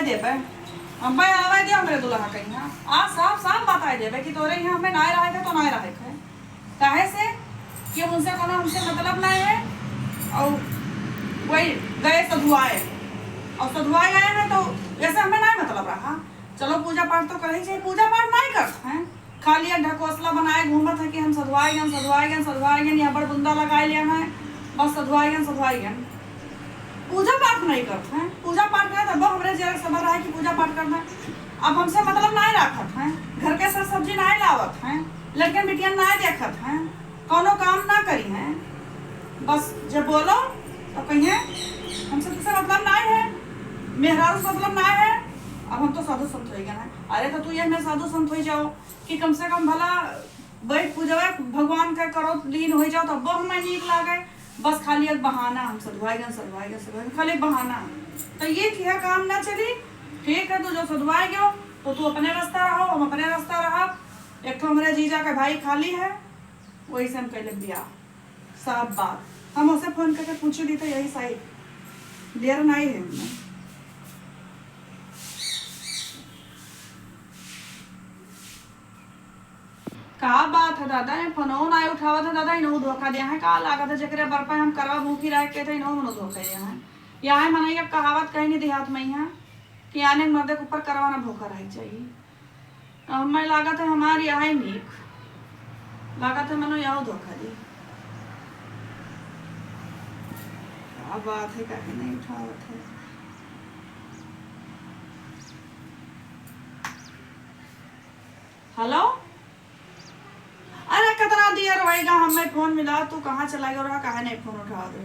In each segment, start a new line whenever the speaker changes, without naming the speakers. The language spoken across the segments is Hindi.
देबे हमें आवे दे हमरे दुल्हा कहीं आ साफ साफ बताए देबे कि तोरे यहाँ हमें ना रहे थे तो ना रहे थे काहे से कि उनसे कोनो हमसे मतलब नहीं है और वही गए सधुआए और सधुआए गए हैं तो ऐसे हमें नहीं मतलब रहा। चलो पूजा पाठ तो कर ही चाहिए, पूजा पाठ नहीं करते हैं, खाली ढकोसला बनाए घूमत है कि हम सधुआए गए यहाँ पर बुंदा लगाए लिया है बस सधुआए गए पूजा पाठ नहीं करते हैं। पूजा पाठ करें तब हमारे जरा सबर रहा है कि पूजा पाठ करना है। अब हमसे मतलब नहीं रखत हैं, घर के सब सब्जी नहीं लावत हैं, लड़के बिटियान नहीं देखत हैं, कोनो काम ना करी हैं, बस जब बोलो तो कहिए हमसे तुझसे मतलब नहीं है, मेहरारू से मतलब नहीं है। अब हम तो साधु संत हो गए हैं। अरे तो तू ये मैं साधु संत हो जाओ कि कम से कम भला बैठ पूजा भगवान का करो लीन हो जाओ तब हमें नीक लागे। बस खाली एक बहाना हम सधुआएगा खाली बहाना। तो ये किया काम ना चली। ठीक है, तू जो सधुआए गयो तो तू अपने रास्ता रहो, हम अपने रास्ता रहा। एक तो हमारे जीजा का भाई खाली है, वही से हम कहले बिया साफ बात। हम उसे फोन करके पूछे दी तो यही सही देर नहीं है हमने। का बात है दादा, फोनो ना उठावत है दादा, इनो धोखा दिया है। का लागत है जकरे बर पे हम करवा भूखी रह के थे, इनो मनो धोखा दिया है। यहाँ मनैया कहावत कहीं नहीं देहात में यहाँ कि आने मर्दे के ऊपर करवाना भूखा रह चाहिए। हमें लागत है हमारी यहाँ नीक लागत है, मनो यहाँ धोखा दी। क्या बात है, कहीं नहीं उठावत है। हेलो, अरे कितना देर होएगा, हमें फोन मिला, तू कहाँ चला गया, कहा नहीं फोन उठा दे।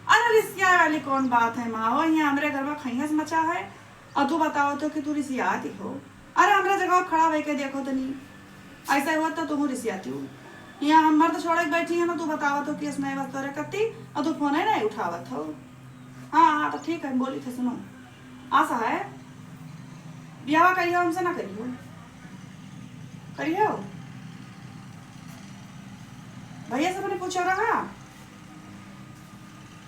अरे रिसिया वाली कौन बात है माँ, हो यहाँ हमारे घर में खैस मचा है और तू बताओ तो कि तू रिसियाती हो। अरे हमारे जगह खड़ा हो के देखो तो नहीं, ऐसा हुआ तो तू रिसियाती हो। यहाँ हम मर्द छोड़ के बैठी है ना, तू बताओ तो कि इसमें बात करे कत्ती और तू फोन है नहीं उठावत हो। हाँ तो ठीक है, बोली थे सुनो आशा है ब्याह करियो हमसे ना करियो भैया से मैंने पूछा रहा।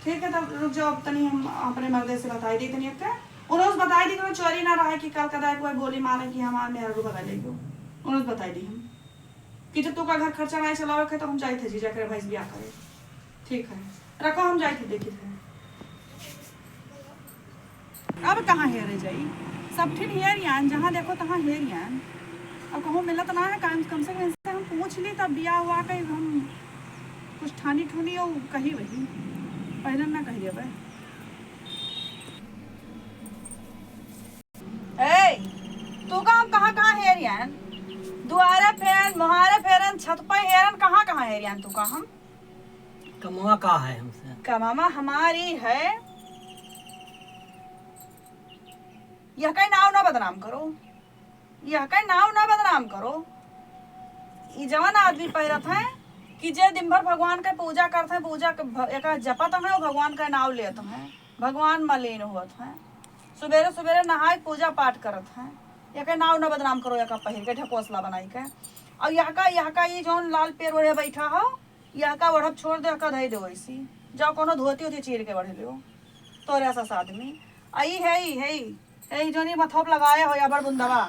ठीक है, तब रुक जाओ, तनी हम अपने मर्दे से बताई दी तनी उन्होंने बताई दी कि चोरी ना रहा कि कल कदा कोई बोली मारे कि हमारे मेरा रू बता लेगो। उन्होंने बताई दी हम कि जब तू का घर खर्चा नहीं चलावे के तो हम जाए थे जीजा करे भाई ब्याह करे। ठीक है रखो, हम जाए थे देखी थे। अब कहाँ हेरे जाई, सब ठीक हेरियान, जहाँ देखो तहाँ हेरियान। अब कहूँ मिलत ना है, कम से कम इनसे हम पूछ ली तब बिया हुआ कहीं हम कुछ ठानी ठुनी और कही वही पहले ना कही अब। तू काम कहाँ हेरियान, दुआरे फेरन मुहारे फेरन छत पर हेरन, कहाँ हेरियान तू का। हम
कमावा का है हमसे,
कमावा हमारी है। यह कहीं नाव ना बदनाम करो, यह कहीं नाव ना बदनाम करो। ये जवान आदमी पैरत है कि जे दिन भर भगवान के पूजा करते हैं, पूजा एक जपत है, भगवान का नाव लेते हैं, भगवान मलिन होत है, सुबेरे सुबेरे नहाए पूजा पाठ करत हैं। यह नाव ना बदनाम करो, यह पहिर के ढकोसला बनाई के। और यह का ये जो लाल पेड़ ओढ़े बैठा हो, यह का ओढ़ब छोड़ दे, यह धई दे वैसी जाओ कोनो धोती होती चीर के बढ़ लो तोरे ऐसा आदमी। आई है जो नहीं मथोप लगाए हो या बड़ बुंदवा,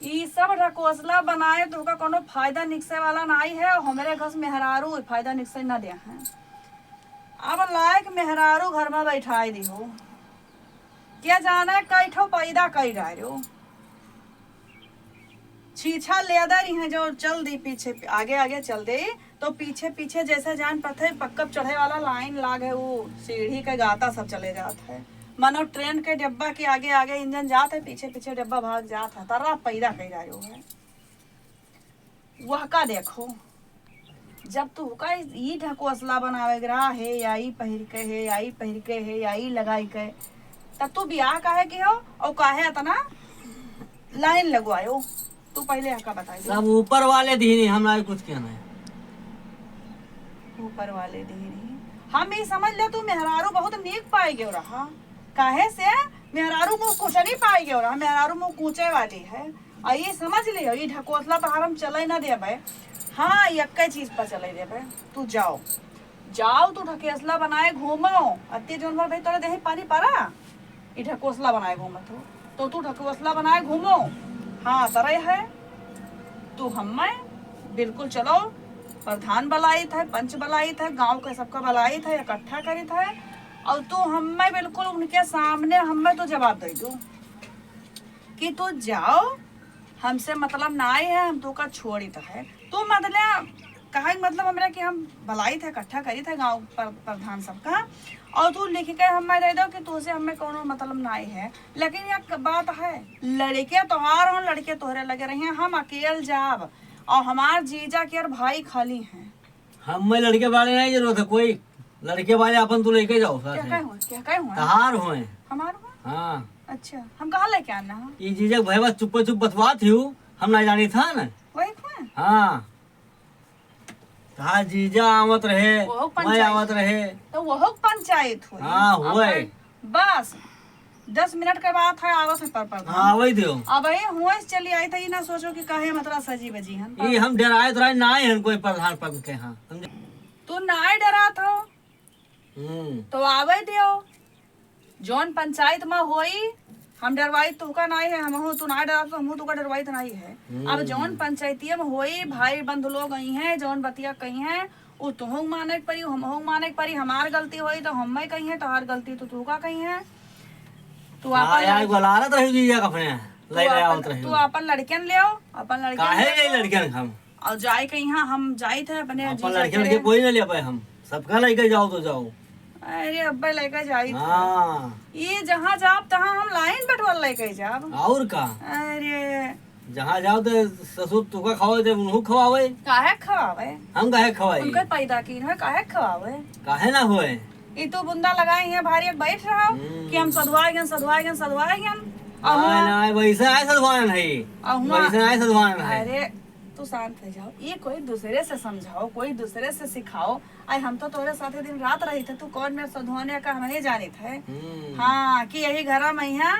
ये सब ढकोसला बनाए तो का कोनो फायदा निकसे वाला नहीं है। और हमारे घर से मेहरारू फायदा निकसे न दे हैं। अब लायक मेहरारू घर में बैठाई दी हो, क्या जाना कई ठो पैदा कई डालो छीछा लेदर है जो चल दी पीछे आगे चल दे तो पीछे जैसे जान पथे पक्कब चढ़े वाला लाइन लाग है, वो सीढ़ी के गाता सब चले जाते है। मानो ट्रेन के डब्बा के आगे इंजन जात है, पीछे डब्बा भाग जात है। तर्रा पैदा कई डालो है। वह का देखो जब तू का ई ढकोसला बनावे रहा है, या ई पहिर के है, या ई पहिर के है, या ई लगाई के, तब तू ब्याह काहे के हो और काहे इतना लाइन लगवायो। तू पहले हका बताई।
सब ऊपर वाले धीरे, हमरा कुछ कहना है।
ऊपर वाले धीरे हम ये समझ ले, तू मेहरारू बहुत नीक पाई गयो रहा। काहे से मेहरारू मुँह कुछ नहीं पाई गयो रहा, मेहरारू मुँह कूचे वाली है। और ये समझ लियो ये ढकोसला तो हम चले ना देवे। हाँ एक चीज पर चले देवे, तू जाओ तू ढकेसला बनाए घूमो अति जोन भाई तोरे देही पानी पड़ा ई ढकोसला बनाए घूमत हो तो तू ढकोसला बनाए घूमो। हाँ तरह है तू हमें बिल्कुल चलो प्रधान बलाई था, पंच बलाई था, गांव के सबका बलाई था, इकट्ठा करी था और तू हमें बिल्कुल उनके सामने हमें तो जवाब दे दू कि तू जाओ हमसे मतलब ना आए है, हम तो का छोड़ी तो है तू मतलब कहा मतलब हमरा कि हम भलाई थे इकट्ठा करी थे गांव प्रधान सबका और तू लिख के हमें दे दो कि तुझसे हमें कोनो मतलब ना है। लेकिन एक बात है लड़के तोहार हो लड़के तोहरे लगे रहे हम अकेले जाब और हमार जीजा के और भाई खाली हैं।
हमें लड़के वाले नहीं जरूरत है कोई लड़के वाले अपन तो लेके जाओ साथ में।
क्या कहे हुए
तहार होए
हमार
हाँ
अच्छा हम कहाँ लेके आना है
ये जीजा भाई बस चुप चुप बतवा थी हम ना जानी था ना
वही हुए
हाँ कहा जीजा आवत रहे
वो
मैं
पंचायत।
आवत रहे
तो वो पंचायत हुई।
हाँ, हुए।
अब बस 10 मिनट के बाद है आवत है पर
हाँ वही दियो
अब ये हुए चली आई थी ना सोचो कि काहे मतलब सजी बजी हम
ये हम डराए तो ना आए हैं कोई प्रधान पद के हाँ समझे
तू ना डरा था तो आवे दियो जौन पंचायत में होई हम डरवाई तू का नहीं है हम तू ना डरा तो हम तू का डरवाई तो नहीं है। अब जौन पंचायती में होई भाई बंधु लोग आई हैं जौन बतिया कही हैं वो तुहू माने के पड़ी हमहू माने के पड़ी हमार गलती होई तो हम कही है तोहार गलती तो तू का कही है। तू
गलारत रही जीजा कपने ले ले आवत रही
तू अपन लड़कियन ले आओ अपन
काहे
लड़कियन
ये लड़कियन हम
और जाए कहीं हम जाए थे अपने
अपन
जीजा
लड़के
के।
लड़के कोई ना ले पाए हम सबका लेके जाओ तो जाओ
अरे अब्बा लेकर जाई थे।
हाँ
ये जहाँ जाब तहाँ हम लाइन बटवाल लेके जाब।
और का
अरे
जहाँ जाओ तो ससुर तुका खवाए दे उन्हू खवावे
काहे खवावे
हम काहे खवाई
उनके पैदा की है काहे खवावे
काहे ना होए
ये तो बुंदा लगाए हैं भारी एक बैठ रहा कि हम सधवाएंगे और
आए ना वैसे आए सदवान है वैसे आए सदवान है
अरे तू शांत हो जाओ ये कोई दूसरे से समझाओ कोई दूसरे से सिखाओ। आई हम तो तोरे साथ दिन रात रही थे तू कौन मेरे सधवाने का हमें जानी थे। हाँ कि यही घर में यहाँ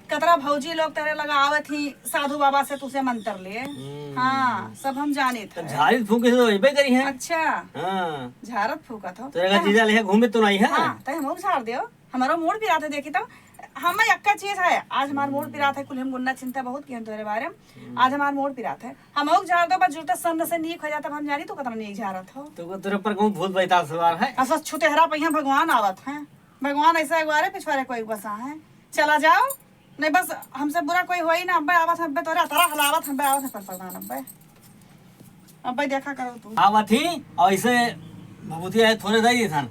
कतरा भौजी लोग तेरे लगा आवत थी साधु बाबा से तुझसे मंत्र लिए। हाँ सब हम जाने थे
झाड़ी फूके तो वही करी है
अच्छा
हाँ
झारत फूका था
तेरे का जीजा ले घूमे तो नहीं है
हाँ तो हम झाड़ दियो हमारो मूड पिरा थे देखी तो हमें अक्का चीज है आज हमार मूड पिरा था कुल हम गुन्ना चिंता बहुत किया तेरे बारे में आज हमार मूड पिरा था हम लोग झाड़ दो बस जूता संद से नीक हो जाता हम जानी तो कतना नीक झाड़ा था
तो तेरे पर कौन भूत बैताल सवार है
असस छुते हरा पहिया भगवान आवत है भगवान ऐसा एक पिछवाड़े कोई बसा है चला जाओ नहीं बस हमसे बुरा कोई हो ही ना अब्बे आवत है तोरा तारा हलावत हम आवत है पर प्रधान अब्बे देखा करो तू
आवत ही और ऐसे भभूतिया थोड़े दे थन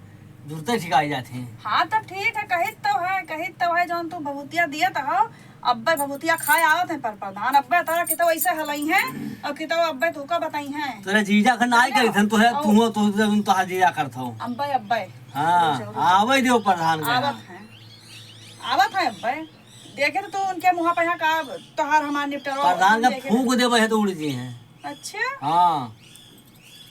जुरते ठिकाई जाते हैं
हाँ तब ठीक है कहित तो है जौन तू भभूतिया दिया तो अब्बे भभूतिया खाए आवत है पर प्रधान अब्बे तारा कितो ऐसे हलाई है और कितो अब्बे तू का बताई है
तेरे जीजा का नाई करी थन तो है तू तो जीजा करत हो
अब्बे
हाँ आवे दियो प्रधान के
आवत है अब्बे देखे तो तू उनके मुँह पे यहाँ का तोहार हमार निपटरो
प्रधान का फूंक देवे है तो उड़ जी हैं
अच्छा
हाँ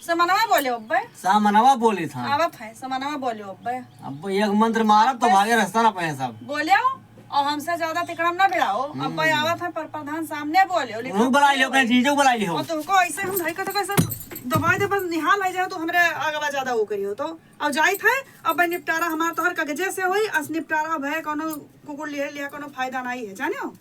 समनवा बोले अब्बे
सामनवा बोली था
आवत है समनवा बोले अब्बे
अब एक मंत्र मारब तो भागे रास्ता ना पे सब
बोलियो और हमसे ज्यादा तिकड़म ना भिड़ाओ अब्बे आवत है पर प्रधान सामने बोलियो
उन्होंने बुलाई लियो अपने जीजो बुलाई लियो
और तुमको ऐसे हम धई के तो कैसे दबाई दे बस निहाल आ जाए तो हमरे आगवा ज्यादा वो करियो तो अब जाई थे अब निपटारा हमार तोहर कागजे से होई अस निपटारा भय कोनो कुकुर लिए कोनो फायदा नहीं है जानियो।